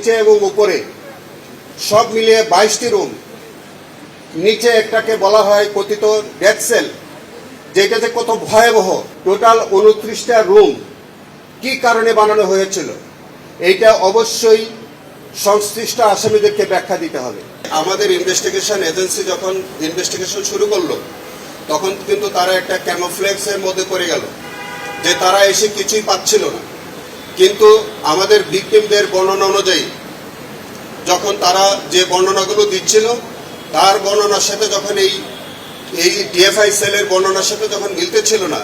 নিচে এবং উপরে সব মিলিয়ে 22টি রুম, নিচে একটাকে বলা হয় কথিত ডেথ সেল, যেটা যে কত ভয়াবহ। টোটাল 29টা রুম কি কারণে বানানো হয়েছিল এইটা অবশ্যই সংশ্লিষ্ট আসামিদেরকে ব্যাখ্যা দিতে হবে। আমাদের ইনভেস্টিগেশন এজেন্সি যখন ইনভেস্টিগেশন শুরু করলো তখন কিন্তু তারা একটা ক্যামোফ্লেক্সের মধ্যে পড়ে গেল যে তারা এসে কিছুই পাচ্ছিল না। কিন্তু আমাদের ভিকটিমদের বর্ণনা অনুযায়ী যখন তারা যে বর্ণনাগুলো দিচ্ছিল তার বর্ণনার সাথে যখন এই ডিএফআই সেলের বর্ণনার সাথে যখন মিলতে ছিল না,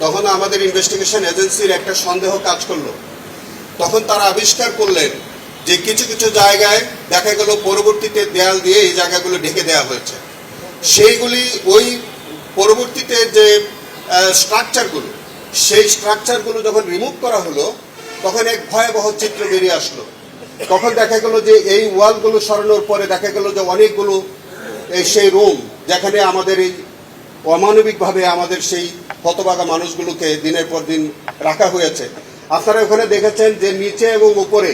তখন আমাদের ইনভেস্টিগেশন এজেন্সির একটা সন্দেহ কাজ করলো। তখন তারা আবিষ্কার করলেন যে কিছু কিছু জায়গায় দেখা গেল পরবর্তীতে দেয়াল দিয়ে এই জায়গাগুলো ঢেকে দেওয়া হয়েছে। সেইগুলি ওই পরবর্তীতে যে স্ট্রাকচারগুলো, সেই স্ট্রাকচারগুলো যখন রিমুভ করা হলো তখন এক ভয়াবহ চিত্র বেরিয়ে আসলো। তখন দেখা গেল যে এই ওয়ালগুলো সরানোর পরে দেখা গেল যে অনেকগুলো সেই রুম যেখানে আমাদের এই অমানবিকভাবে আমাদের সেই হতভাগা মানুষগুলোকে দিনের পর দিন রাখা হয়েছে। আপনারা ওখানে দেখেছেন যে নিচে এবং উপরে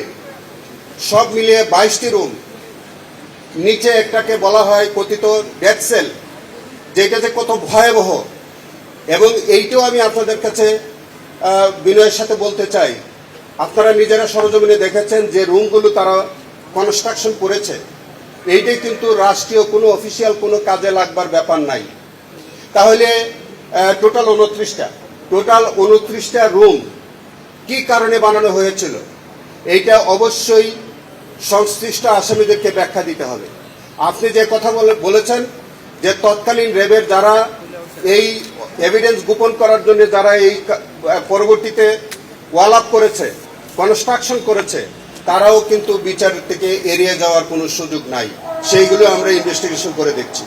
সব মিলিয়ে 22টি রুম, নিচে একটাকে বলা হয় কথিত ডেথ সেল, যেটা যে কত ভয়াবহ। এবং এইটাও আমি আপনাদের কাছে বিনয়ের সাথে বলতে চাই, আপনারা নিজেরা সরজমিনে দেখেছেন যে রুমগুলো তারা কনস্ট্রাকশন করেছে, এইটাই কিন্তু রাষ্ট্রীয় কোনো অফিসিয়াল কোনো কাজে লাগবার ব্যাপার নাই। তাহলে টোটাল 29টা রুম কি কারণে বানানো হয়েছিল এইটা অবশ্যই সংশ্লিষ্ট আসামিদেরকে ব্যাখ্যা দিতে হবে। আপনি যে কথা বলেছেন যে তৎকালীন র্যাবের যারা এই এভিডেন্স গোপন করার জন্য যারা এই পরবর্তীতে ওয়াল আপ করেছে, কনস্ট্রাকশন করেছে, তারাও কিন্তু বিচার থেকে এড়িয়ে যাওয়ার কোনো সুযোগ নাই। সেইগুলো আমরা ইনভেস্টিগেশন করে দেখছি।